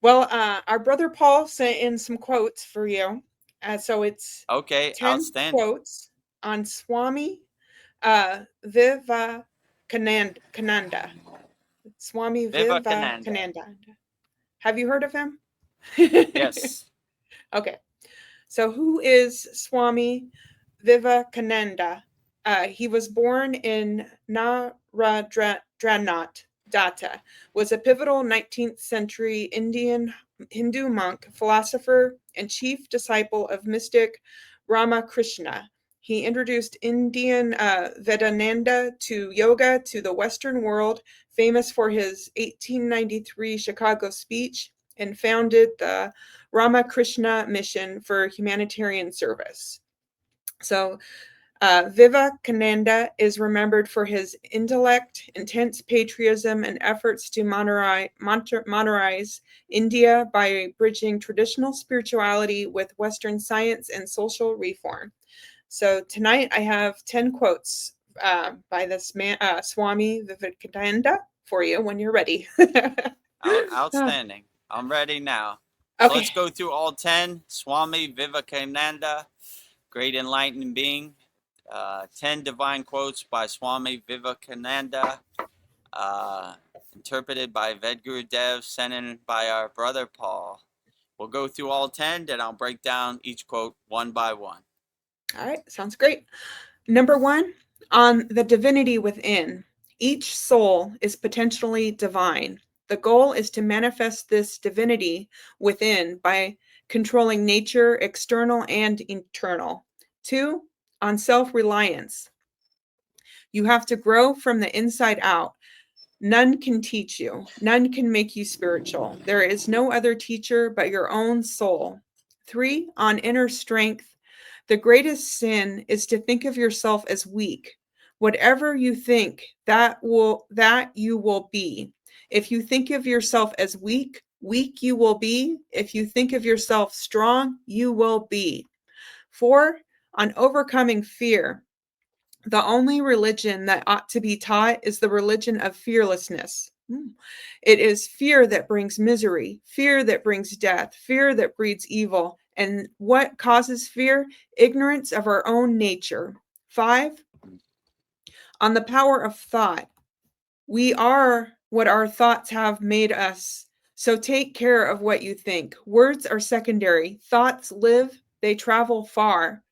Well, our brother Paul sent in some quotes for you. So it's Okay, 10 outstanding. quotes on Swami Vivekananda. Swami Vivekananda. Vivekananda. Have you heard of him? Yes. Okay. So, who is Swami Vivekananda? He was born in Naradranat, Datta, was a pivotal 19th century Indian Hindu monk, philosopher, and chief disciple of mystic Ramakrishna. He introduced Indian Vedanta to yoga to the Western world, famous for his 1893 Chicago speech, and founded the Ramakrishna Mission for Humanitarian Service. So, Vivekananda is remembered for his intellect, intense patriotism, and efforts to modernize India by bridging traditional spirituality with Western science and social reform. So, tonight I have 10 quotes by this man, Swami Vivekananda, for you when you're ready. Outstanding. I'm ready now. So Okay. let's go through all 10. Swami Vivekananda, great enlightened being. 10 divine quotes by Swami Vivekananda, interpreted by Vedguru Dev, sent in by our brother Paul. We'll go through all 10, then I'll break down each quote one by one. All right. Sounds great. Number one, on the divinity within. Each soul is potentially divine. The goal is to manifest this divinity within by controlling nature, external and internal. Two, on self reliance. You have to grow from the inside out. None can teach you, none can make you spiritual. There is no other teacher but your own soul. Three, on inner strength. The greatest sin is to think of yourself as weak. Whatever you think, that you will be. If you think of yourself as weak, weak you will be. If you think of yourself strong, you will be. Four, on overcoming fear. The only religion that ought to be taught is the religion of fearlessness. It is fear that brings misery, fear that brings death, fear that breeds evil. And what causes fear? Ignorance of our own nature. Five, on the power of thought. We are what our thoughts have made us. So take care of what you think. Words are secondary. Thoughts live, they travel far.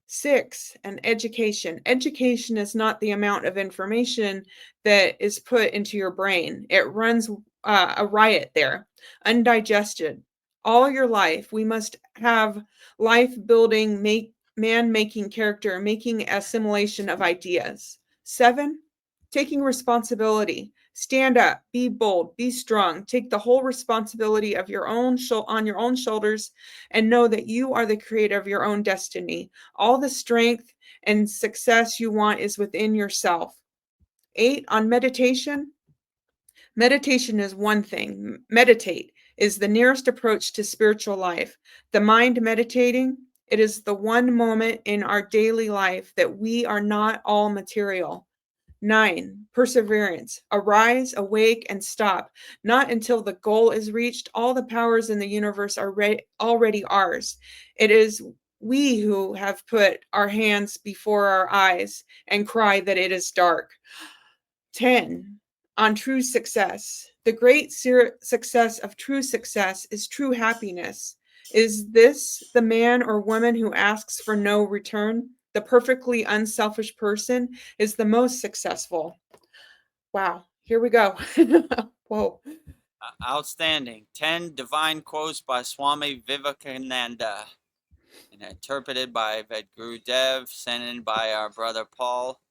Six, and education. Education is not the amount of information that is put into your brain. It runs a riot there, undigested. All your life, we must have life building, man making character, making assimilation of ideas. Seven, taking responsibility. Stand up, be bold, be strong, take the whole responsibility of your own on your own shoulders, and know that you are the creator of your own destiny. All the strength and success you want is within yourself. Eight, on meditation. Meditation is one thing. Meditate is the nearest approach to spiritual life. The mind meditating, it is the one moment in our daily life that we are not all material. Nine, perseverance. Arise, awake, and stop. Not until the goal is reached. All the powers in the universe are already ours. It is we who have put our hands before our eyes and cry that it is dark. 10, on true success. The great success of true success is true happiness. Is this the man or woman who asks for no return? The perfectly unselfish person is the most successful. Wow, here we go. Whoa. Outstanding. 10 divine quotes by Swami Vivekananda, and interpreted by Vedguru Dev, sent in by our brother Paul.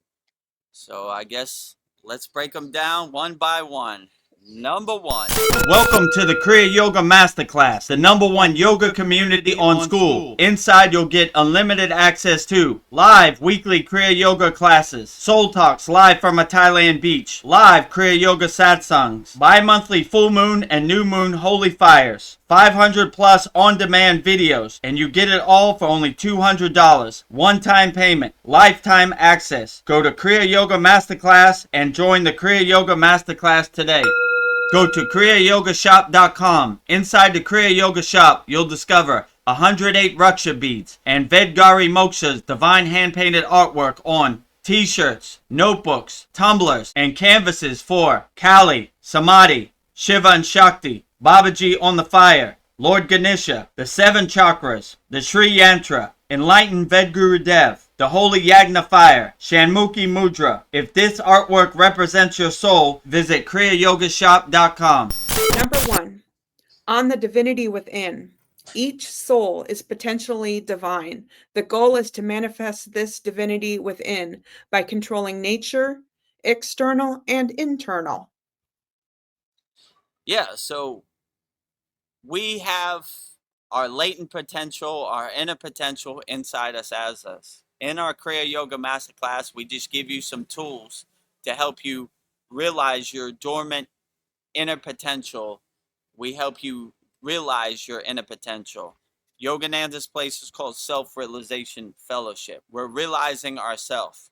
So I guess let's break them down one by one. Number one. Welcome to the Kriya Yoga Masterclass, the #1 yoga community on SKOOL. Inside you'll get unlimited access to live weekly Kriya Yoga classes, soul talks live from a Thailand beach, live Kriya Yoga satsangs, bi-monthly full moon and new moon holy fires, 500 plus on-demand videos, and you get it all for only $200. One-time payment, lifetime access. Go to Kriya Yoga Masterclass and join the Kriya Yoga Masterclass today. Go to kriyayogashop.com. Inside the Kriya Yoga Shop, you'll discover 108 Raksha beads and Vedgari Moksha's divine hand-painted artwork on t-shirts, notebooks, tumblers, and canvases for Kali, Samadhi, Shiva and Shakti, Babaji on the fire, Lord Ganesha, the seven chakras, the Sri Yantra, Enlightened Vedguru Dev, the Holy Yagna Fire, Shanmukhi Mudra. If this artwork represents your soul, visit kriyayogashop.com. Number 1, on the divinity within. Each soul is potentially divine. The goal is to manifest this divinity within by controlling nature, external and internal. Yeah, so we have our latent potential, our inner potential inside us as us. In our Kriya Yoga Masterclass, we just give you some tools to help you realize your dormant inner potential. We help you realize your inner potential. Yogananda's place is called Self-Realization Fellowship. We're realizing ourselves.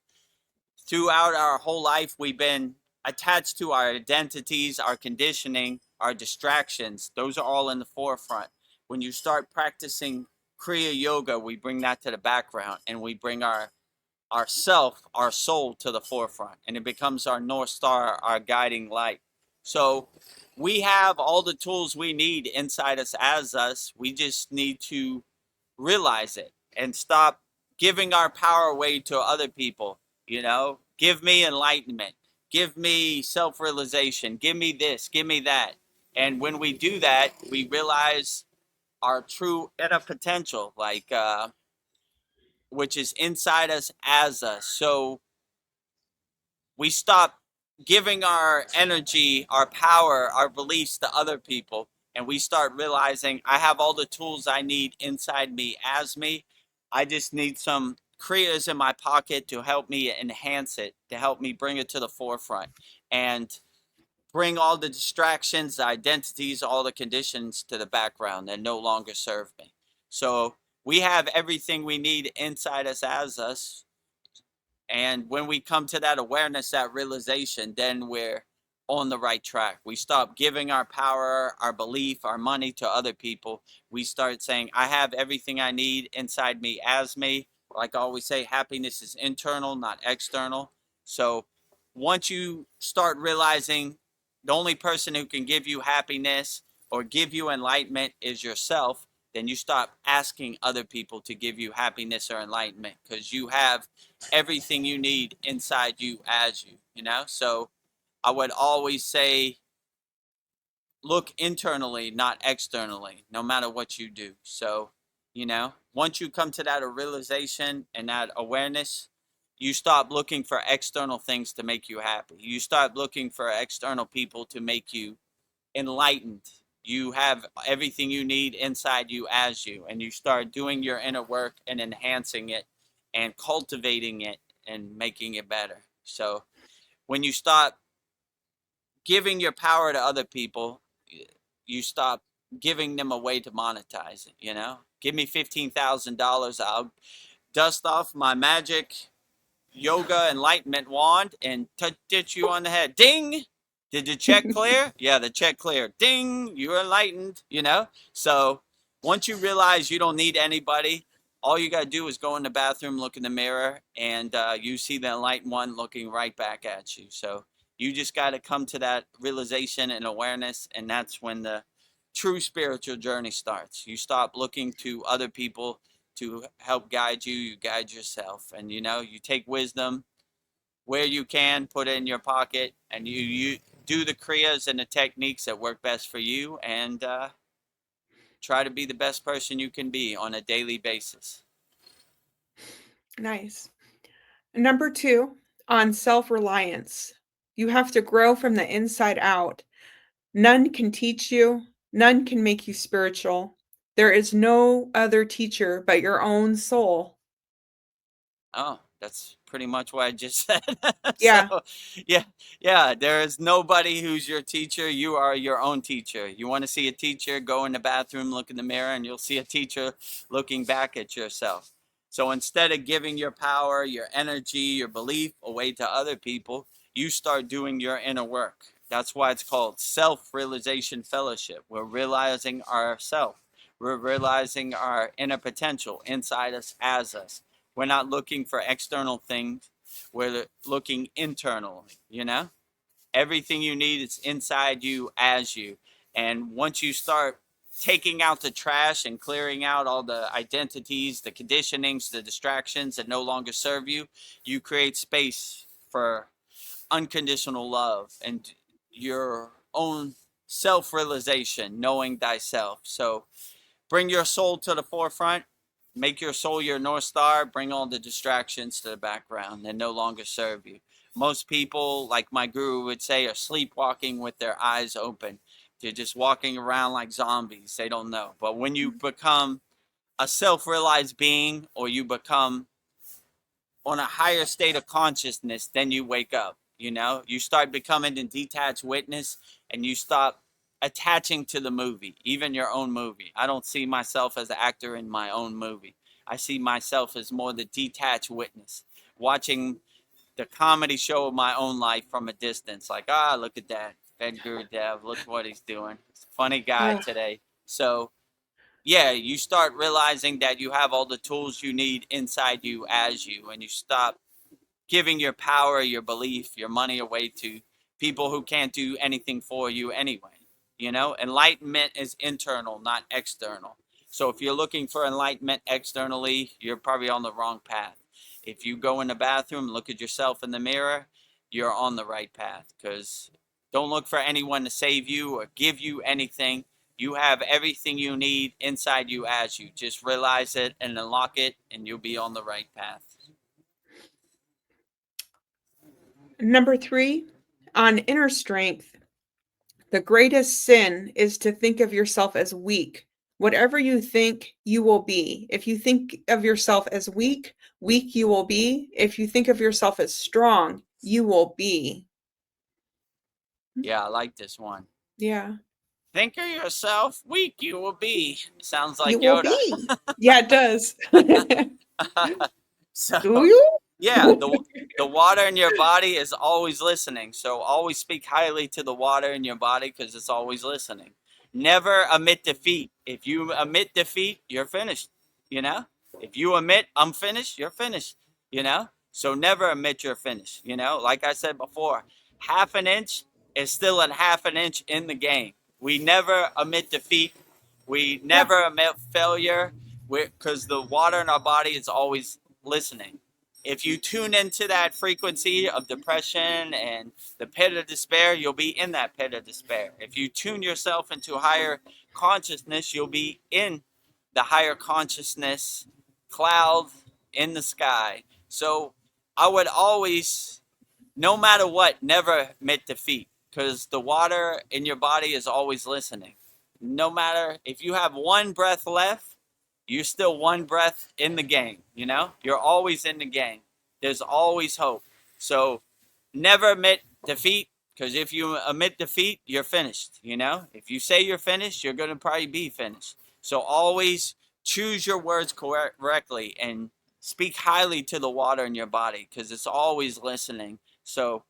Throughout our whole life, we've been attached to our identities, our conditioning, our distractions. Those are all in the forefront. When you start practicing Kriya Yoga, we bring that to the background and we bring our self, our soul to the forefront, and it becomes our North Star, our guiding light. So we have all the tools we need inside us as us. We just need to realize it and stop giving our power away to other people. Give me enlightenment, give me self-realization, give me this, give me that. And when we do that, we realize our true inner potential, which is inside us as us. So we stop giving our energy, our power, our beliefs to other people, and we start realizing I have all the tools I need inside me as me. I just need some kriyas in my pocket to help me enhance it, to help me bring it to the forefront and bring all the distractions, the identities, all the conditions to the background that no longer serve me. So we have everything we need inside us as us. And when we come to that awareness, that realization, then we're on the right track. We stop giving our power, our belief, our money to other people. We start saying, I have everything I need inside me as me. Like I always say, happiness is internal, not external. So once you start realizing the only person who can give you happiness or give you enlightenment is yourself, then you stop asking other people to give you happiness or enlightenment because you have everything you need inside you as you. So I would always say, look internally, not externally, no matter what you do. So, once you come to that realization and that awareness, you stop looking for external things to make you happy. You start looking for external people to make you enlightened. You have everything you need inside you as you, and you start doing your inner work and enhancing it and cultivating it and making it better. So when you stop giving your power to other people, you stop giving them a way to monetize it. Give me $15,000, I'll dust off my magic yoga enlightenment wand and touch you on the head. Ding! Did the check clear? Yeah, the check cleared. Ding! You're enlightened. So once you realize you don't need anybody, all you got to do is go in the bathroom, look in the mirror, and you see the enlightened one looking right back at you. So you just got to come to that realization and awareness, and that's when the true spiritual journey starts. You stop looking to other people to help guide you. You guide yourself, and you take wisdom where you can, put it in your pocket, and you do the kriyas and the techniques that work best for you, and try to be the best person you can be on a daily basis. Nice. Number 2, on self-reliance. You have to grow from the inside out. None can teach you, none can make you spiritual. There is no other teacher but your own soul. Oh, that's pretty much what I just said. Yeah, So, yeah, there is nobody who's your teacher. You are your own teacher. You want to see a teacher, go in the bathroom, look in the mirror, and you'll see a teacher looking back at yourself. So instead of giving your power, your energy, your belief away to other people, you start doing your inner work. That's why it's called self-realization fellowship. We're realizing ourself. We're realizing our inner potential inside us as us. We're not looking for external things. We're looking internally, you know? Everything you need is inside you as you. And once you start taking out the trash and clearing out all the identities, the conditionings, the distractions that no longer serve you, you create space for unconditional love and your own self-realization, knowing thyself. So bring your soul to the forefront, make your soul your North Star, bring all the distractions to the background that no longer serve you. Most people, like my guru would say, are sleepwalking with their eyes open. They're just walking around like zombies. They don't know. But when you become a self-realized being, or you become on a higher state of consciousness, then you wake up. You know, you start becoming a detached witness, and you stop attaching to the movie, even your own movie. I don't see myself as an actor in my own movie. I see myself as more the detached witness, watching the comedy show of my own life from a distance. Like, look at that. Edgar Dev, look what he's doing. He's a funny guy today. So, yeah, you start realizing that you have all the tools you need inside you as you, and you stop giving your power, your belief, your money away to people who can't do anything for you anyway. You know, enlightenment is internal, not external. So if you're looking for enlightenment externally, you're probably on the wrong path. If you go in the bathroom, look at yourself in the mirror, you're on the right path, because don't look for anyone to save you or give you anything. You have everything you need inside you as you. Just realize it and unlock it, and you'll be on the right path. Number 3, on inner strength, the greatest sin is to think of yourself as weak. Whatever you think, you will be. If you think of yourself as weak, weak you will be. If you think of yourself as strong, you will be. Yeah, I like this one. Yeah. Think of yourself weak, you will be. Sounds like You will Yoda. be. Yeah, it does. So, Do you? yeah, the water in your body is always listening. So always speak highly to the water in your body, because it's always listening. Never admit defeat. If you admit defeat, you're finished. You know? If you admit I'm finished, you're finished. You know? So never admit you're finished. You know? Like I said before, half an inch is still a half an inch in the game. We never admit defeat. We Yeah. never admit failure, because the water in our body is always listening. If you tune into that frequency of depression and the pit of despair, you'll be in that pit of despair. If you tune yourself into higher consciousness, you'll be in the higher consciousness cloud in the sky. So I would always, no matter what, never admit defeat, because the water in your body is always listening. No matter if you have one breath left, you're still one breath in the game. You know, you're always in the game. There's always hope. So never admit defeat, because if you admit defeat, you're finished. You know, if you say you're finished, you're going to probably be finished. So always choose your words correctly and speak highly to the water in your body, because it's always listening. So,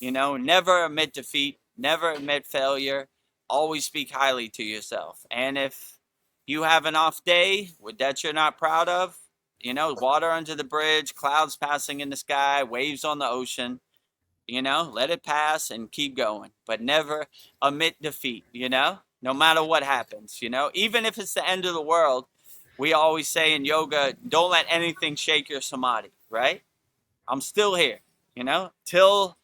you know, never admit defeat, never admit failure. Always speak highly to yourself. And if you have an off day that you're not proud of, you know, water under the bridge, clouds passing in the sky, waves on the ocean, you know, let it pass and keep going. But never admit defeat, you know, no matter what happens, you know, even if it's the end of the world. We always say in yoga, don't let anything shake your samadhi, right? I'm still here, you know, till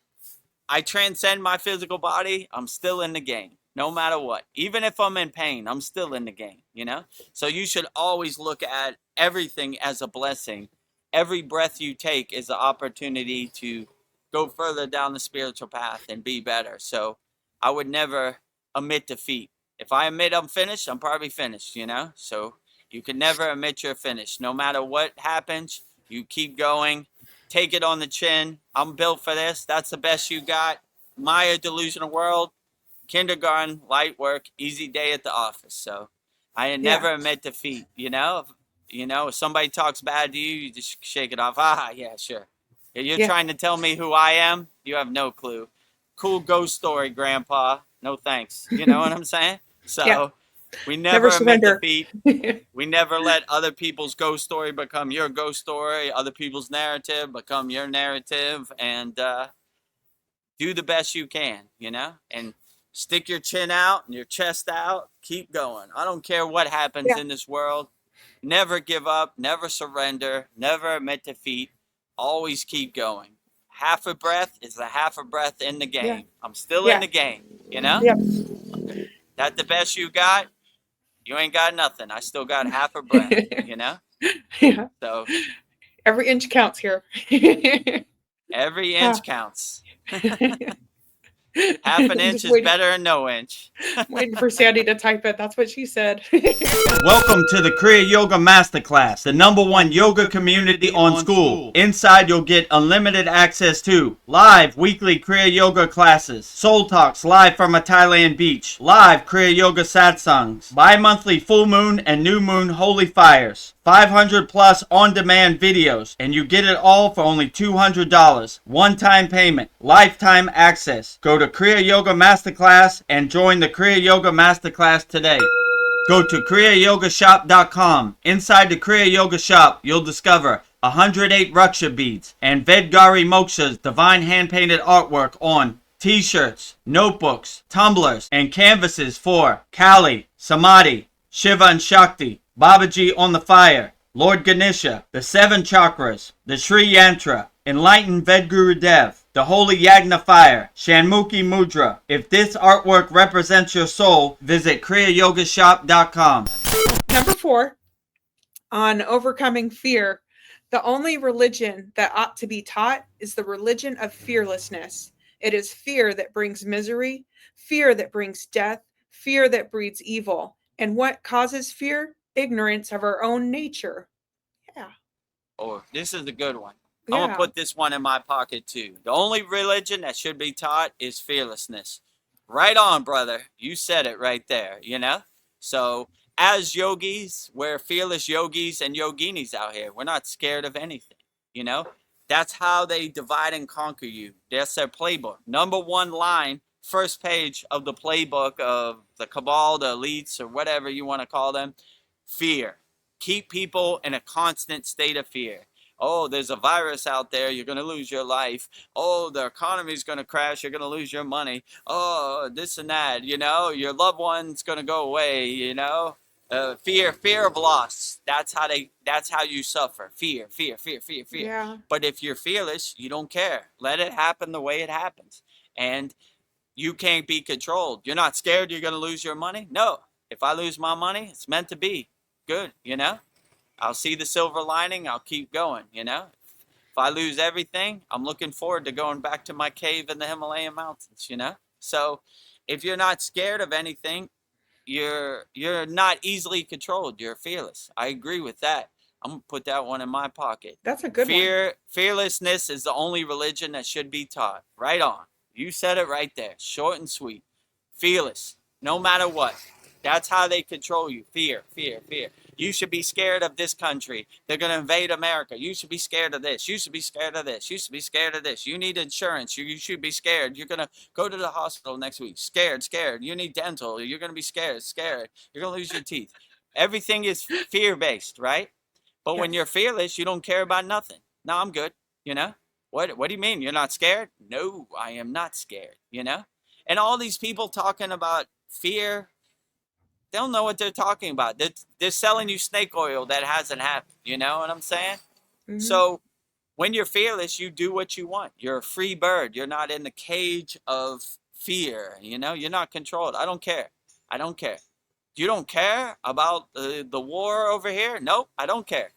I transcend my physical body, I'm still in the game, no matter what. Even if I'm in pain, I'm still in the game, you know? So you should always look at everything as a blessing. Every breath you take is an opportunity to go further down the spiritual path and be better. So I would never admit defeat. If I admit I'm finished, I'm probably finished, you know? So you can never admit you're finished. No matter what happens, you keep going. Take it on the chin. I'm built for this. That's the best you got. Maya delusional world, kindergarten, light work, easy day at the office. So I had Yeah. never admit defeat. If somebody talks bad to you, you just shake it off. Yeah, sure. You're Yeah. trying to tell me who I am? You have no clue. cool ghost story, Grandpa. No thanks. You know what I'm saying? So Yeah. we Never never admit surrender. defeat. We never let other people's ghost story become your ghost story, other people's narrative become your narrative, and do the best you can, you know? And stick your chin out and your chest out. Keep going. I don't care what happens Yeah. in this world. Never give up, never surrender, never admit defeat. Always keep going. Half a breath is a half a breath in the game. Yeah. I'm still in Yeah. the game, you know? Yep. That the best you got? You ain't got nothing. I still got half a breath, you know? Yeah. So Every inch counts here. every Ah. inch counts. Half an I'm inch just is waiting, better than no inch. waiting for Sandy to type it. That's what she said. Welcome to the Kriya Yoga Masterclass, the #1 yoga community on SKOOL. Inside you'll get unlimited access to live weekly Kriya Yoga classes, soul talks live from a Thailand beach, live Kriya Yoga satsangs, bi-monthly full moon and new moon holy fires, 500 plus on-demand videos, and you get it all for only $200. One-time payment, lifetime access. Go to Kriya Yoga Masterclass and join the Kriya Yoga Masterclass today. Go to kriyayogamasterclass.com. Inside the Kriya Yoga shop, you'll discover 108 Raksha beads and Vedgari Moksha's divine hand-painted artwork on t-shirts, notebooks, tumblers, and canvases for Kali, Samadhi, Shiva and Shakti, Babaji on the fire, Lord Ganesha, the 7 chakras, the Sri Yantra, Enlightened Vedguru Dev, the Holy Yagna Fire, Shanmukhi Mudra. If this artwork represents your soul, visit kriyayogashop.com. Number 4, on overcoming fear. The only religion that ought to be taught is the religion of fearlessness. It is fear that brings misery, fear that brings death, fear that breeds evil. And what causes fear? Ignorance of our own nature. Yeah. Oh, this is a good one. I'm Yeah. going to put this one in my pocket too. The only religion that should be taught is fearlessness. Right on, brother. You said it right there, you know? So, as yogis, we're fearless yogis and yoginis out here. We're not scared of anything, you know? That's how they divide and conquer you. That's their playbook. Number 1 line, first page of the playbook of the cabal, the elites, or whatever you want to call them. Fear. Keep people in a constant state of fear. Oh, there's a virus out there. You're going to lose your life. Oh, the economy's going to crash. You're going to lose your money. Oh, this and that. You know, your loved one's going to go away. You know, fear of loss. That's how you suffer. Fear. Yeah. But if you're fearless, you don't care. Let it happen the way it happens. And you can't be controlled. You're not scared you're going to lose your money? No. If I lose my money, it's meant to be. Good, you know? I'll see the silver lining. I'll keep going, you know? If I lose everything, I'm looking forward to going back to my cave in the Himalayan mountains, you know? So if you're not scared of anything, you're not easily controlled. You're fearless. I agree with that. I'm going to put that one in my pocket. That's a good one. Fearlessness is the only religion that should be taught. Right on. You said it right there. Short and sweet. Fearless. No matter what. That's how they control you. Fear. You should be scared of this country. They're going to invade America. You should be scared of this. You should be scared of this. You should be scared of this. You need insurance. You should be scared. You're going to go to the hospital next week. Scared. You need dental. You're going to be scared. You're going to lose your teeth. Everything is fear-based, right? But when you're fearless, you don't care about nothing. No, I'm good, you know? What do you mean? You're not scared? No, I am not scared, you know? And all these people talking about fear, they don't know what they're talking about. They're selling you snake oil that hasn't happened, you know what I'm saying? Mhm. So when you're fearless, you do what you want. You're a free bird. You're not in the cage of fear, you know? You're not controlled. I don't care. You don't care about the war over here? Nope, I don't care.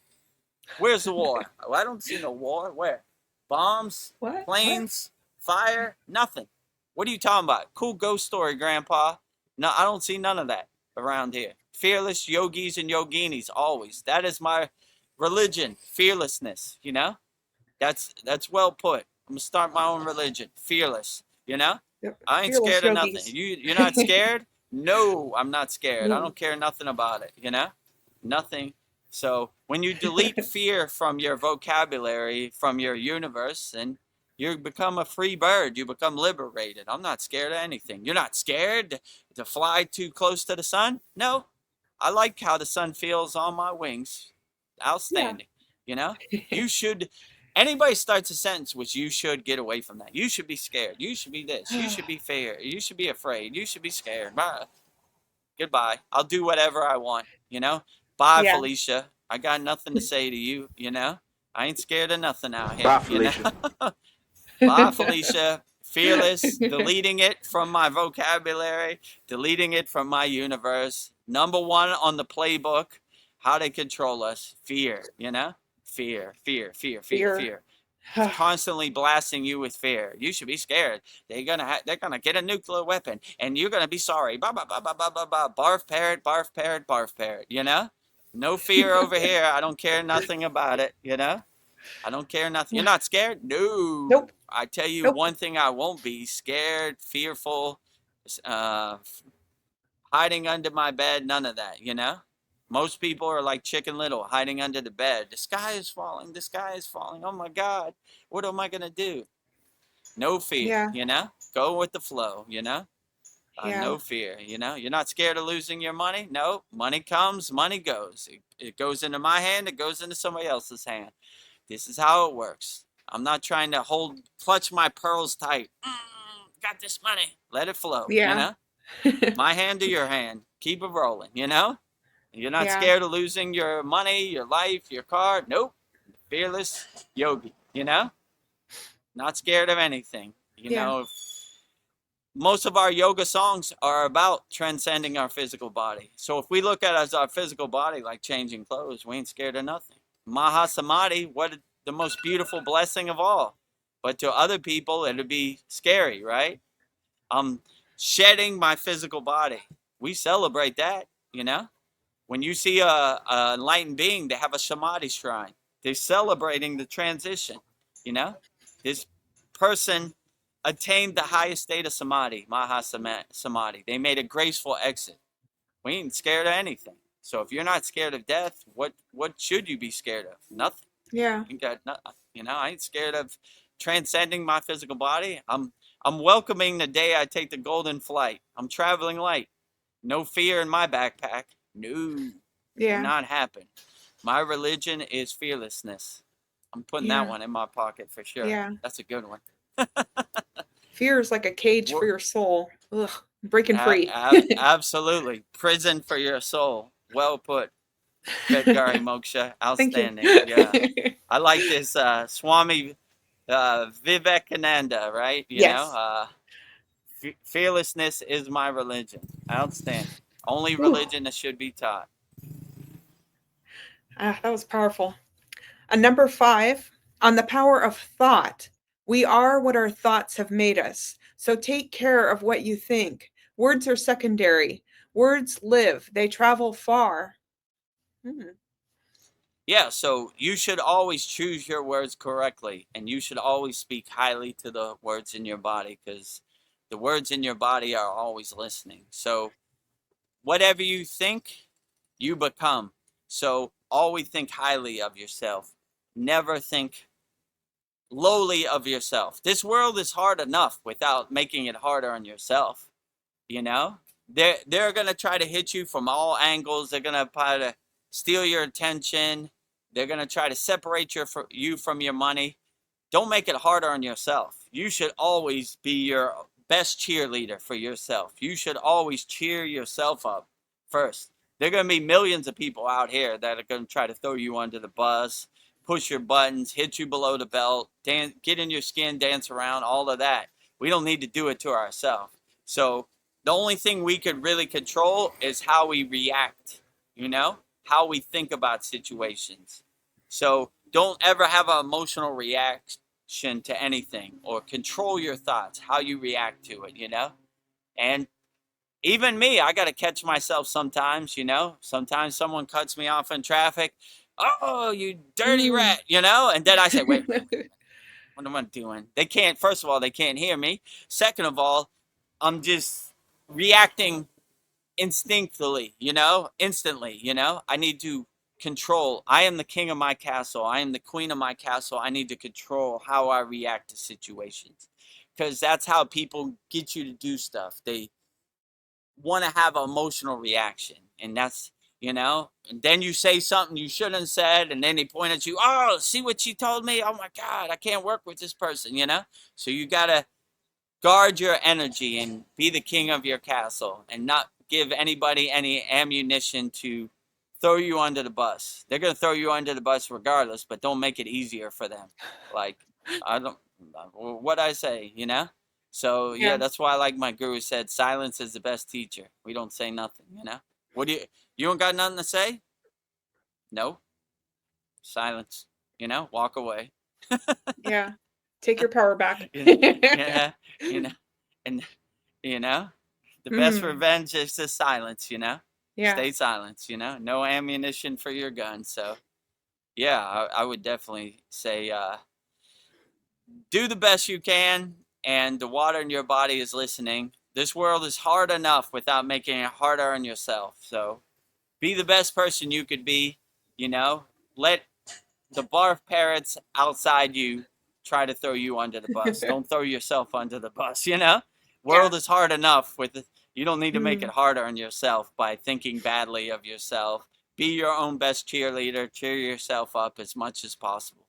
Where's the war? Oh, I don't see no war. Where? Bombs? What? Planes? Fire? Nothing. What are you talking about? Cool ghost story, Grandpa. No, I don't see none of that around here. Fearless yogis and yoginis, always. That is my religion, fearlessness, you know? That's well put. I'm going to start my own religion, fearless, you know? Yep. I ain't Fearless scared of yogis. nothing. You're not scared? No, I'm not scared. I No. don't care nothing about it, you know? Nothing. So when you delete fear from your vocabulary, from your universe, and You become a free bird. You become liberated. I'm not scared of anything. You're not scared to fly too close to the sun? No. I like how the sun feels on my wings. Outstanding. You know, you should, anybody starts a sentence with you should, get away from that. You should be scared. You should be this. You should be fear. You should be afraid. You should be scared. Goodbye. I'll do whatever I want, you know? Bye, Yeah. Felicia. I got nothing to say to you, you know? I ain't scared of nothing out here, Bye, you know? Felicia. Bye, Felicia. Fearless, deleting it from my vocabulary, deleting it from my universe. Number one on the playbook, how they control us. Fear, you know? Fear, fear, fear, fear, fear. Constantly blasting you with fear. You should be scared. They're gonna get a nuclear weapon, and you're gonna be sorry. Bah, bah, bah, bah, bah, bah, bah. Barf parrot, barf parrot, barf parrot. You know, no fear over here. I don't care nothing about it. You know, I don't care nothing. You're not scared? No. Nope. I tell you Nope. one thing: I won't be scared, fearful, hiding under my bed. None of that. You know. Most people are like Chicken Little, hiding under the bed. The sky is falling. The sky is falling. Oh my God. What am I going to do? No fear, Yeah. you know? Go with the flow, you know? Yeah. No fear, you know? You're not scared of losing your money? No. Money comes, money goes. It goes into my hand, it goes into somebody else's hand. This is how it works. I'm not trying to clutch my pearls tight. Got this money. Let it flow, you Yeah. know? My hand to your hand. Keep it rolling, you know? You're not Yeah. scared of losing your money, your life, your car. Nope. Fearless yogi, you know? Not scared of anything. You Yeah. know, most of our yoga songs are about transcending our physical body. So if we look at it as our physical body like changing clothes, we ain't scared of nothing. Mahasamadhi, what the most beautiful blessing of all. But to other people, it'd be scary, right? I'm shedding my physical body. We celebrate that, you know? When you see a enlightened being, they have a samadhi shrine. They're celebrating the transition, you know? This person attained the highest state of samadhi, mahasamadhi. They made a graceful exit. We ain't scared of anything. So if you're not scared of death, what should you be scared of? Nothing. Yeah. You got nothing. You know, I ain't scared of transcending my physical body. I'm welcoming the day I take the golden flight. I'm traveling light. No fear in my backpack. No, Yeah. not happen. My religion is fearlessness. I'm putting that one in my pocket for sure. Yeah. That's a good one. Fear is like a cage for your soul. Ugh. Breaking free. Absolutely. Prison for your soul. Well put. Vedgari Moksha. Outstanding. Thank you. Yeah. I like this Swami Vivekananda, right? You Yes. know, fearlessness is my religion. Outstanding. Only Ooh. religion that should be taught. That was powerful. Number 5, on the power of thought. We are what our thoughts have made us. So take care of what you think. Words are secondary. Words live. They travel far. Yeah, so you should always choose your words correctly, and you should always speak highly to the words in your body, because the words in your body are always listening. So whatever you think, you become. So always think highly of yourself. Never think lowly of yourself. This world is hard enough without making it harder on yourself. You know, they're gonna try to hit you from all angles. They're gonna try to steal your attention. They're gonna try to separate you from your money. Don't make it harder on yourself. You should always be your best cheerleader for yourself. You should always cheer yourself up first. There are going to be millions of people out here that are going to try to throw you under the bus, push your buttons, hit you below the belt, get in your skin, dance around, all of that. We don't need to do it to ourselves. So the only thing we could really control is how we react, you know, how we think about situations. So don't ever have an emotional reaction to anything, or control your thoughts, how you react to it, you know? And even me, I got to catch myself sometimes, you know? Sometimes someone cuts me off in traffic. Oh, you dirty rat, you know? And then I say, wait, what am I doing? They can't, first of all, they can't hear me. Second of all, I'm just reacting instinctively, you know? Instantly, you know? I need to control. I am the king of my castle. I am the queen of my castle. I need to control how I react to situations, because that's how people get you to do stuff. They want to have an emotional reaction, and that's, and then you say something you shouldn't have said, and then they point at you, oh, see what she told me, oh my god, I can't work with this person. So you gotta guard your energy and be the king of your castle, and not give anybody any ammunition to throw you under the bus. They're gonna throw you under the bus regardless, but don't make it easier for them. Like, I don't, what I say, So yeah, that's why, like my guru said, silence is the best teacher. We don't say nothing, What do you don't got nothing to say? No. Silence. Walk away. Yeah. Take your power back. Yeah. And the best revenge is the silence, Yeah. Stay silent, no ammunition for your gun. So yeah, I would definitely say do the best you can, and the water in your body is listening. This world is hard enough without making it harder on yourself. So be the best person you could be, let the barf parrots outside you try to throw you under the bus. Don't throw yourself under the bus, World is hard enough with it. You don't need to make it harder on yourself by thinking badly of yourself. Be your own best cheerleader. Cheer yourself up as much as possible.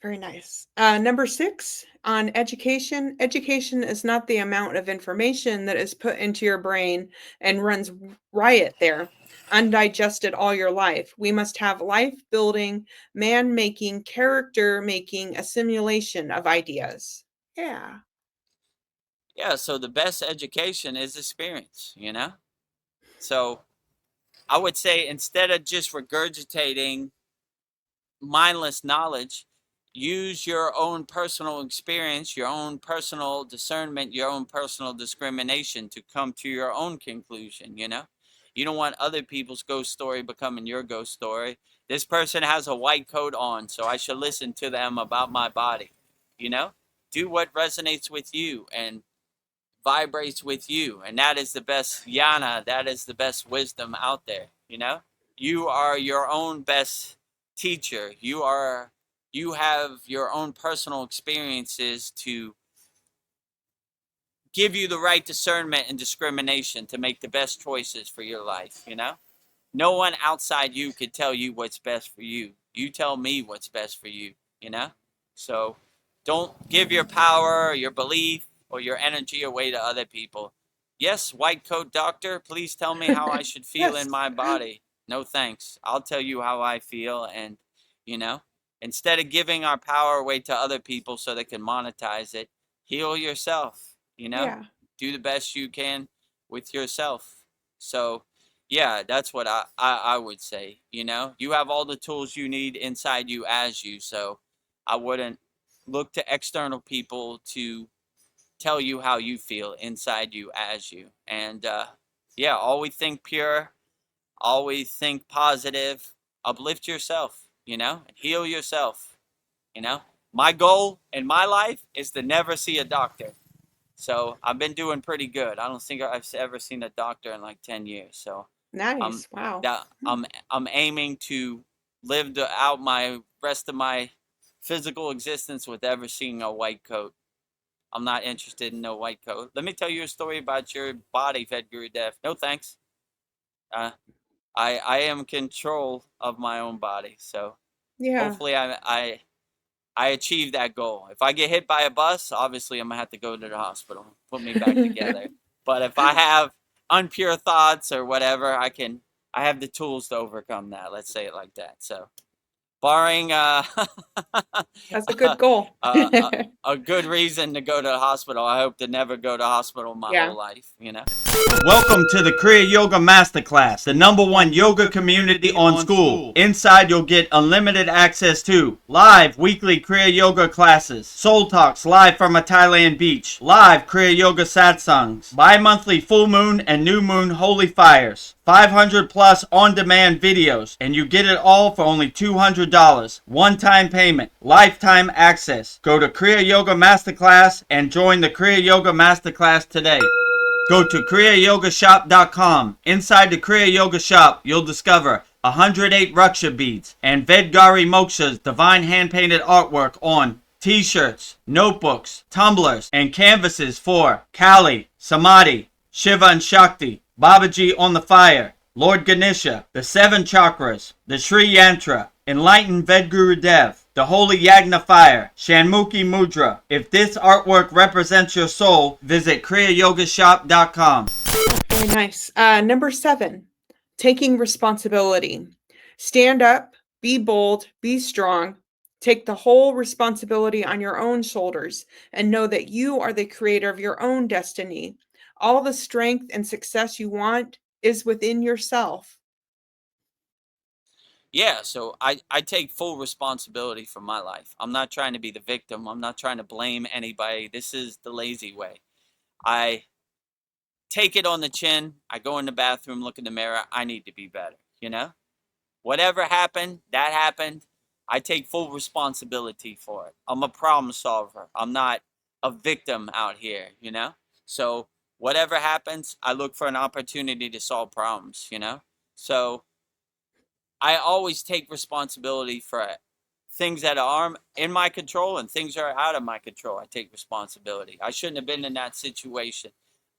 Very nice. Number 6 on education. Education is not the amount of information that is put into your brain and runs riot there, undigested all your life. We must have life-building, man-making, character-making assimilation of ideas. Yeah. Yeah, so the best education is experience, So I would say, instead of just regurgitating mindless knowledge, use your own personal experience, your own personal discernment, your own personal discrimination to come to your own conclusion. You don't want other people's ghost story becoming your ghost story. This person has a white coat on, so I should listen to them about my body. Do what resonates with you and vibrates with you, and that is the best jnana, that is the best wisdom out there. You are your own best teacher. You have your own personal experiences to give you the right discernment and discrimination to make the best choices for your life. No one outside you could tell you what's best for you. You tell me what's best for you. So don't give your power, your belief, or your energy away to other people. Yes, white coat doctor, please tell me how I should feel in my body. No thanks. I'll tell you how I feel. And instead of giving our power away to other people so they can monetize it, heal yourself. Do the best you can with yourself. So yeah, that's what I would say. You have all the tools you need inside you as you. So I wouldn't look to external people to tell you how you feel inside you as you. And yeah, always think pure, always think positive, uplift yourself, and heal yourself. My goal in my life is to never see a doctor. So I've been doing pretty good. I don't think I've ever seen a doctor in like 10 years. So Nice. Wow. I'm aiming to live out my rest of my physical existence with ever seeing a white coat. I'm not interested in no white coat. Let me tell you a story about your body, Fed Guru Dev. No thanks. I am in control of my own body. So Yeah. hopefully I achieve that goal. If I get hit by a bus, obviously I'm gonna have to go to the hospital, put me back together. But if I have unpure thoughts or whatever, I have the tools to overcome that. Let's say it like that. So barring That's a good goal. a good reason to go to the hospital, I hope to never go to hospital my whole life. Welcome to the Kriya Yoga Masterclass, the #1 yoga community on SKOOL. Inside you'll get unlimited access to live weekly Kriya Yoga classes, soul talks live from a Thailand beach, live Kriya Yoga satsangs, bi-monthly full moon and new moon holy fires, 500 plus on-demand videos, and you get it all for only $200. One-time payment, lifetime access. Go to Kriya Yoga Masterclass and join the Kriya Yoga Masterclass today. Go to kriyayogashop.com. Inside the Kriya Yoga shop, you'll discover 108 Raksha beads and Vedgari Moksha's divine hand-painted artwork on t-shirts, notebooks, tumblers, and canvases for Kali, Samadhi, Shiva and Shakti, Babaji on the fire, Lord Ganesha, the 7 chakras, the Sri Yantra, Enlightened Vedguru Dev, the Holy Yagna Fire, Shanmukhi Mudra. If this artwork represents your soul, visit kriyayogashop.com. Very nice. Number 7, taking responsibility. Stand up, be bold, be strong. Take the whole responsibility on your own shoulders and know that you are the creator of your own destiny. All the strength and success you want is within yourself. Yeah, so I take full responsibility for my life. I'm not trying to be the victim. I'm not trying to blame anybody. This is the lazy way. I take it on the chin. I go in the bathroom, look in the mirror. I need to be better, you know? Whatever happened, that happened. I take full responsibility for it. I'm a problem solver. I'm not a victim out here, you know? So whatever happens, I look for an opportunity to solve problems, you know? So I always take responsibility for things that are in my control and things that are out of my control. I take responsibility. I shouldn't have been in that situation.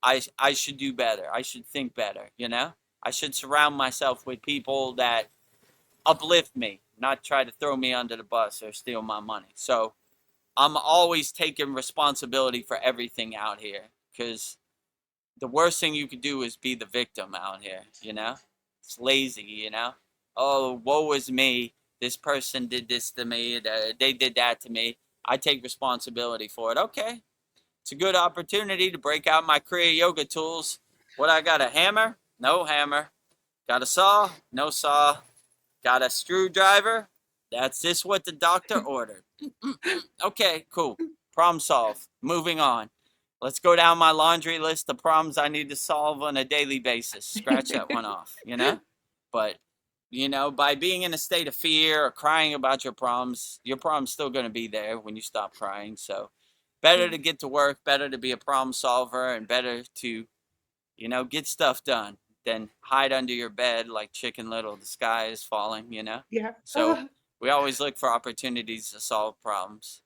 I should do better. I should think better, you know? I should surround myself with people that uplift me, not try to throw me under the bus or steal my money. So I'm always taking responsibility for everything out here, because the worst thing you could do is be the victim out here, you know? It's lazy, you know? Oh, woe is me. This person did this to me. They did that to me. I take responsibility for it. Okay. It's a good opportunity to break out my Kriya yoga tools. What, I got a hammer? No hammer. Got a saw? No saw. Got a screwdriver? That's just what the doctor ordered. Okay, cool. Problem solved. Moving on. Let's go down my laundry list of problems I need to solve on a daily basis. Scratch that one off, you know? But, you know, by being in a state of fear or crying about your problem's still going to be there when you stop crying. So better to get to work, better to be a problem solver, and better to, you know, get stuff done than hide under your bed like Chicken Little. The sky is falling, you know? Yeah. So we always look for opportunities to solve problems.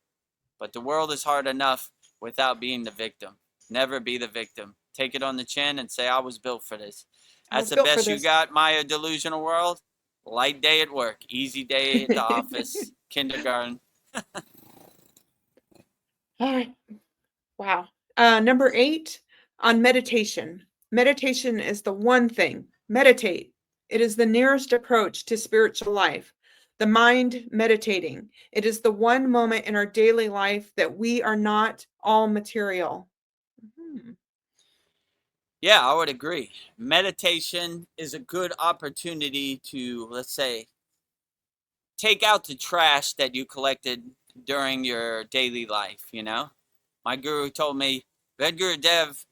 But the world is hard enough without being the victim. Never be the victim. Take it on the chin and say, I was built for this. That's the best you got, Maya Delusional World. Light day at work, easy day at the office, kindergarten. All right. Wow. Number 8, on meditation. Meditation is the one thing. Meditate. It is the nearest approach to spiritual life. The mind meditating. It is the one moment in our daily life that we are not all material. Yeah, I would agree. Meditation is a good opportunity to, let's say, take out the trash that you collected during your daily life, you know? My guru told me, Vedguru Dev,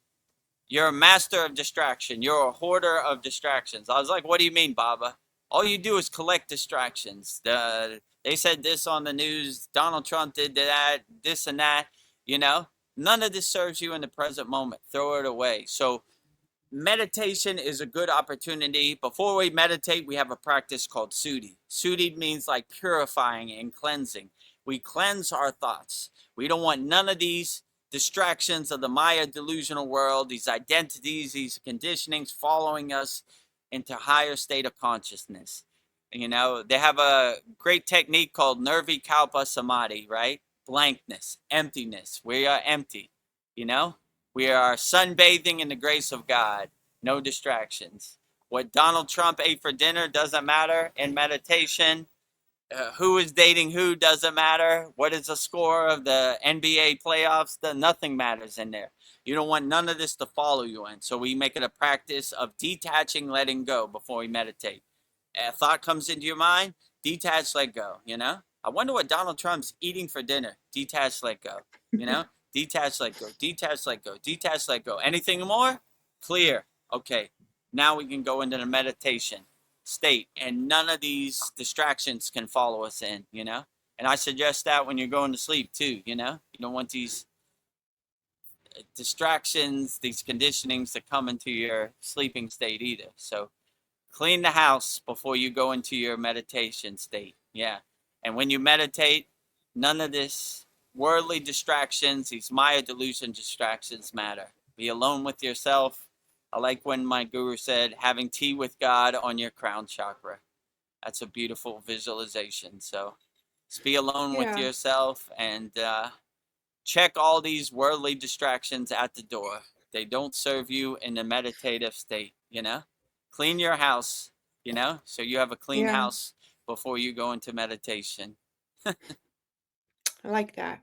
you're a master of distraction. You're a hoarder of distractions. I was like, what do you mean, Baba? All you do is collect distractions. They said this on the news. Donald Trump did that, this and that, you know? None of this serves you in the present moment. Throw it away. So meditation is a good opportunity. Before we meditate, we have a practice called Sudhi. Sudhi means like purifying and cleansing. We cleanse our thoughts. We don't want none of these distractions of the Maya delusional world, these identities, these conditionings following us into higher state of consciousness. You know, they have a great technique called Nirvikalpa Samadhi, right? Blankness, emptiness. We are empty, you know? We are sunbathing in the grace of God. No distractions. What Donald Trump ate for dinner doesn't matter in meditation. Who is dating who doesn't matter. What is the score of the NBA playoffs? Nothing matters in there. You don't want none of this to follow you in. So we make it a practice of detaching, letting go before we meditate. A thought comes into your mind, detach, let go, you know? I wonder what Donald Trump's eating for dinner. Detach, let go, you know? Detach, let go, detach, let go, detach, let go. Anything more? Clear. Okay, now we can go into the meditation state, and none of these distractions can follow us in, you know? And I suggest that when you're going to sleep too, you know? You don't want these distractions, these conditionings that come into your sleeping state either. So clean the house before you go into your meditation state. Yeah. And when you meditate, none of this worldly distractions, these Maya delusion distractions matter. Be alone with yourself. I like when my guru said, having tea with God on your crown chakra. That's a beautiful visualization. So just be alone with Yeah. yourself and check all these worldly distractions at the door. They don't serve you in a meditative state, you know? Clean your house, you know, so you have a clean Yeah. house before you go into meditation. I like that.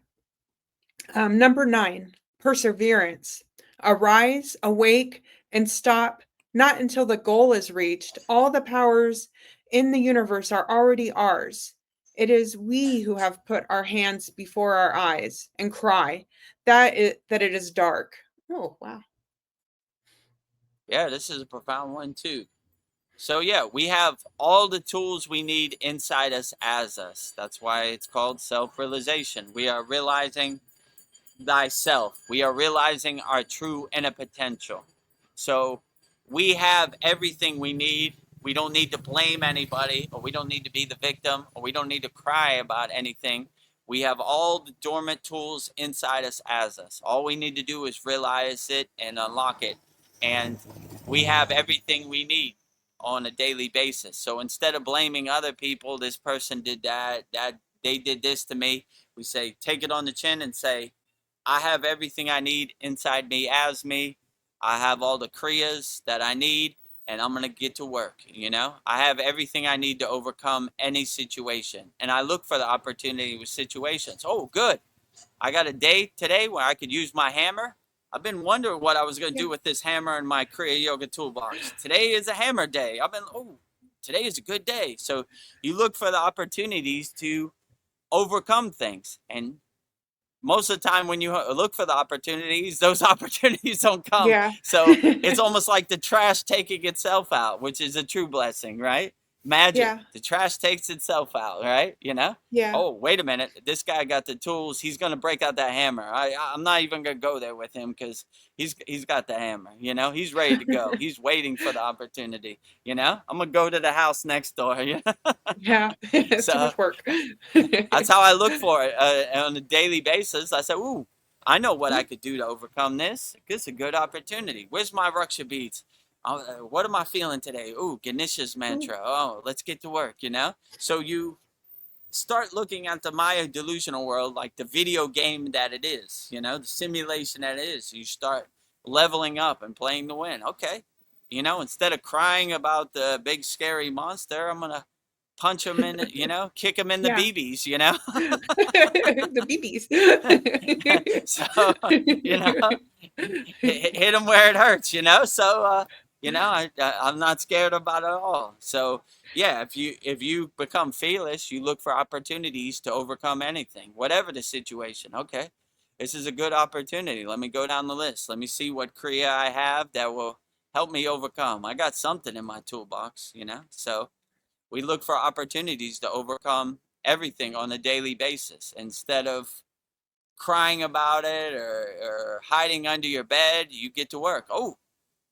Number 9, perseverance. Arise, awake, and stop not until the goal is reached. All the powers in the universe are already ours. It is we who have put our hands before our eyes and cry that it is dark. Oh, wow. Yeah, this is a profound one too. So yeah, we have all the tools we need inside us as us. That's why it's called self-realization. We are realizing thyself. We are realizing our true inner potential. So we have everything we need. We don't need to blame anybody, or we don't need to be the victim, or we don't need to cry about anything. We have all the dormant tools inside us as us. All we need to do is realize it and unlock it. And we have everything we need on a daily basis. So instead of blaming other people, this person did that, they did this to me, we say, take it on the chin and say, I have everything I need inside me as me. I have all the kriyas that I need, and I'm going to get to work. You know, I have everything I need to overcome any situation. And I look for the opportunity with situations. Oh, good. I got a day today where I could use my hammer. I've been wondering what I was going to Yeah. do with this hammer in my Kriya Yoga toolbox. Today is a hammer day. Today is a good day. So you look for the opportunities to overcome things. And most of the time when you look for the opportunities, those opportunities don't come. Yeah. So it's almost like the trash taking itself out, which is a true blessing, right? Magic. Yeah. The trash takes itself out, right? You know? Yeah. Oh, wait a minute. This guy got the tools. He's going to break out that hammer. I'm not even going to go there with him because he's got the hammer. You know? He's ready to go. He's waiting for the opportunity. You know? I'm going to go to the house next door. You know? Yeah. It's too So much work. that's how I look for it on a daily basis. I say, ooh, I know what I could do to overcome this. This is a good opportunity. Where's my Raksha beads? What am I feeling today? Ooh, Ganesha's mantra. Oh, let's get to work, you know? So you start looking at the Maya delusional world like the video game that it is, you know, the simulation that it is. You start leveling up and playing to win. Okay. You know, instead of crying about the big scary monster, I'm going to punch him in, you know, kick him in the Yeah. BBs, you know? The BBs. So, you know, hit him where it hurts, you know? So, you know, I'm not scared about it at all. So, yeah, if you become fearless, you look for opportunities to overcome anything, whatever the situation. Okay, this is a good opportunity. Let me go down the list. Let me see what Kriya I have that will help me overcome. I got something in my toolbox, you know? So we look for opportunities to overcome everything on a daily basis instead of crying about it or hiding under your bed. You get to work. Oh,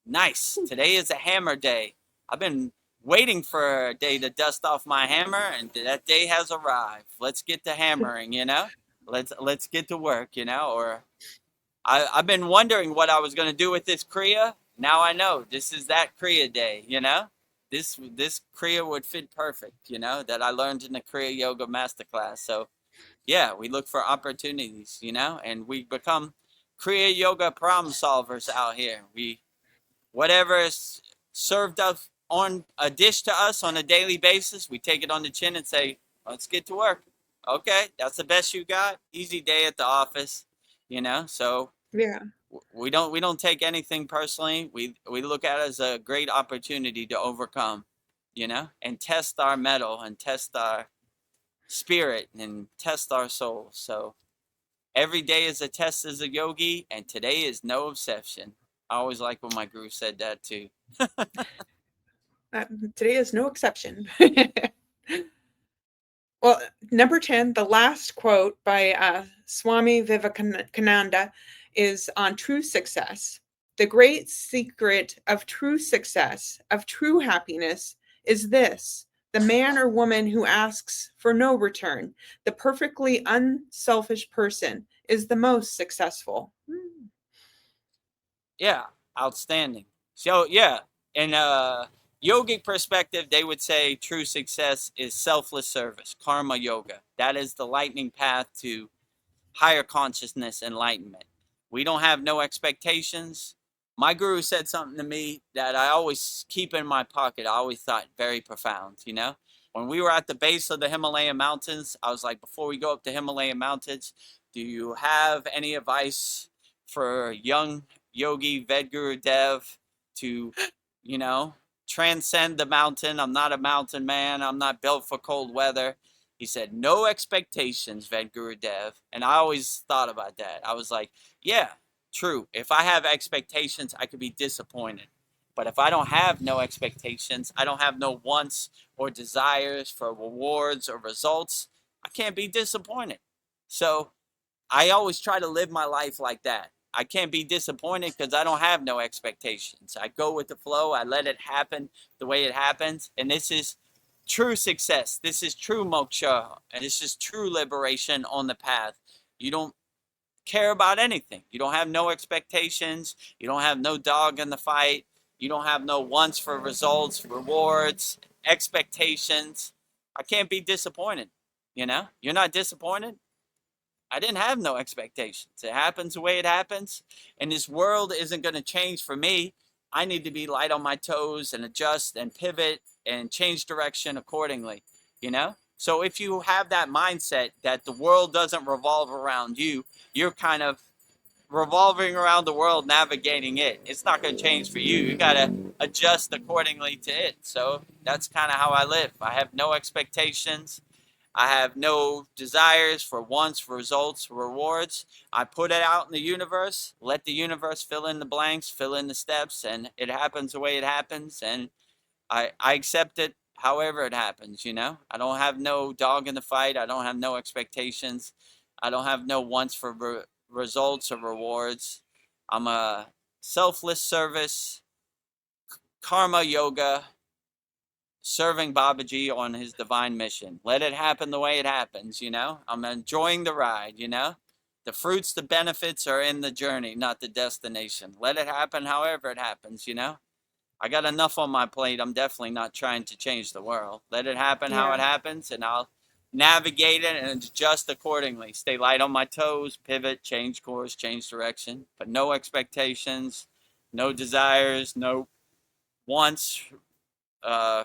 nice. Today is a hammer day. I've been waiting for a day to dust off my hammer, and that day has arrived. Let's get to hammering, you know? Let's get to work, you know? Or I've been wondering what I was going to do with this Kriya. Now I know. This is that Kriya day, you know? This Kriya would fit perfect, you know, that I learned in the Kriya Yoga Masterclass. So, yeah, we look for opportunities, you know, and we become Kriya Yoga problem solvers out here. Whatever is served up on a dish to us on a daily basis, we take it on the chin and say, let's get to work. Okay, that's the best you got. Easy day at the office, you know. So Yeah. we don't take anything personally. We look at it as a great opportunity to overcome, you know, and test our mettle and test our spirit and test our soul. So every day is a test as a yogi, and today is no exception. I always like when my guru said that too. Today is no exception. Well, number 10, the last quote by Swami Vivekananda is on true success. The great secret of true success, of true happiness, is this: the man or woman who asks for no return, the perfectly unselfish person, is the most successful. Yeah, outstanding. So yeah, in a yogic perspective, they would say true success is selfless service, karma yoga. That is the lightning path to higher consciousness enlightenment. We don't have no expectations. My guru said something to me that I always keep in my pocket. I always thought very profound, you know? When we were at the base of the Himalayan mountains, I was like, before we go up the Himalayan mountains, do you have any advice for young yogi Vedguru Dev to, you know, transcend the mountain? I'm not a mountain man. I'm not built for cold weather. He said, no expectations, Vedguru Dev. And I always thought about that. I was like, yeah, true. If I have expectations, I could be disappointed. But if I don't have no expectations, I don't have no wants or desires for rewards or results, I can't be disappointed. So I always try to live my life like that. I can't be disappointed because I don't have no expectations. I go with the flow. I let it happen the way it happens. And this is true success. This is true moksha. And this is true liberation on the path. You don't care about anything. You don't have no expectations. You don't have no dog in the fight. You don't have no wants for results, rewards, expectations. I can't be disappointed. You know, you're not disappointed. I didn't have no expectations. It happens the way it happens. And this world isn't going to change for me. I need to be light on my toes and adjust and pivot and change direction accordingly, you know? So if you have that mindset that the world doesn't revolve around you, you're kind of revolving around the world, navigating it. It's not going to change for you. You got to adjust accordingly to it. So that's kind of how I live. I have no expectations. I have no desires for wants, for results, for rewards. I put it out in the universe, let the universe fill in the blanks, fill in the steps, and it happens the way it happens. And I accept it however it happens, you know? I don't have no dog in the fight. I don't have no expectations. I don't have no wants for results or rewards. I'm a selfless service, karma yoga, serving Babaji on his divine mission. Let it happen the way it happens, you know? I'm enjoying the ride, you know? The fruits, the benefits are in the journey, not the destination. Let it happen however it happens, you know? I got enough on my plate. I'm definitely not trying to change the world. Let it happen how it happens, and I'll navigate it and adjust accordingly. Stay light on my toes, pivot, change course, change direction, but no expectations, no desires, no wants,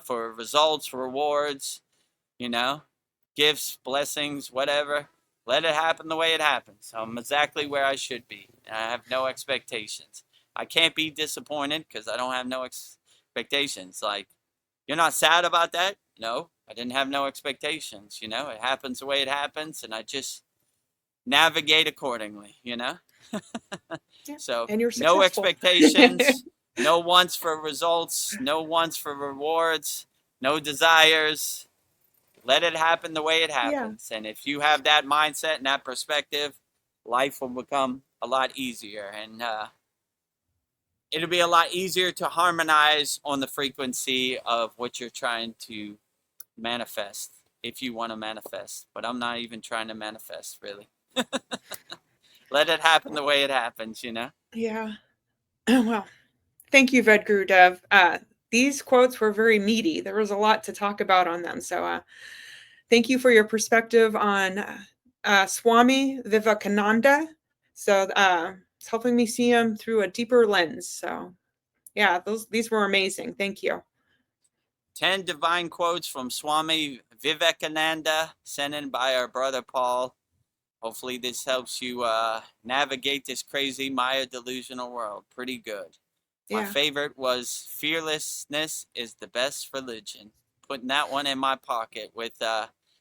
for results, rewards, you know, gifts, blessings, whatever. Let it happen the way it happens. I'm exactly where I should be. I have no expectations. I can't be disappointed because I don't have no expectations. Like, you're not sad about that? No, I didn't have no expectations. You know, it happens the way it happens, and I just navigate accordingly, you know? Yeah. So, And you're no successful. expectations, no wants for results, no wants for rewards, no desires. Let it happen the way it happens. And if you have that mindset and that perspective, life will become a lot easier. And it'll be a lot easier to harmonize on the frequency of what you're trying to manifest, if you want to manifest. But I'm not even trying to manifest, really. Let it happen the way it happens, you know? Yeah. Well, thank you, Vedguru Dev. These quotes were very meaty. There was a lot to talk about on them. So thank you for your perspective on Swami Vivekananda. So it's helping me see him through a deeper lens. So yeah, these were amazing. Thank you. 10 divine quotes from Swami Vivekananda, sent in by our brother Paul. Hopefully this helps you navigate this crazy Maya delusional world pretty good. My favorite was fearlessness is the best religion. Putting that one in my pocket with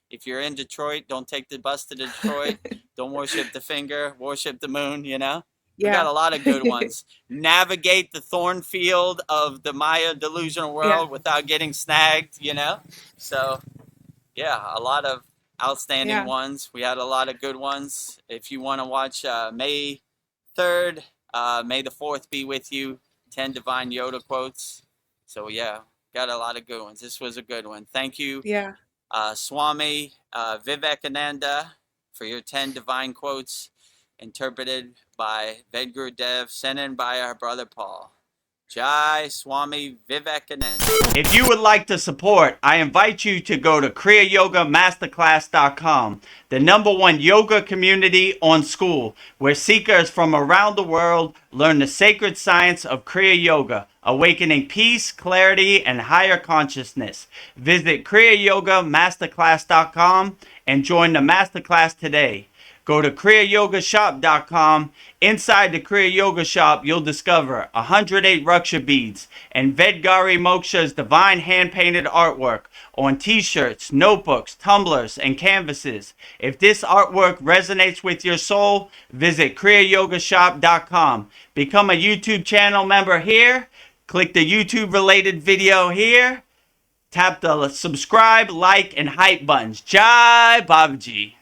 if you're in Detroit, don't take the bus to Detroit. Don't worship the finger, worship the moon, you know? We got a lot of good ones. Navigate the thorn field of the Maya delusional world without getting snagged, you know? So, yeah, a lot of outstanding ones. We had a lot of good ones. If you want to watch May 3rd, May the 4th be with you. 10 divine Yoda quotes. So yeah, got a lot of good ones. This was a good one. Thank you, Yeah. Swami Vivekananda, for your 10 divine quotes interpreted by Vedguru Dev, sent in by our brother Paul. Jai Swami Vivekananda. If you would like to support, I invite you to go to kriyayogamasterclass.com, the #1 yoga community on SKOOL, where seekers from around the world learn the sacred science of Kriya Yoga, awakening peace, clarity, and higher consciousness. Visit kriyayogamasterclass.com and join the masterclass today. Go to kriyayogashop.com. Inside the Kriya Yoga Shop, you'll discover 108 Raksha beads and Vedgari Moksha's divine hand-painted artwork on t-shirts, notebooks, tumblers, and canvases. If this artwork resonates with your soul, visit kriyayogashop.com. Become a YouTube channel member here. Click the YouTube-related video here. Tap the subscribe, like, and hype buttons. Jai Babaji.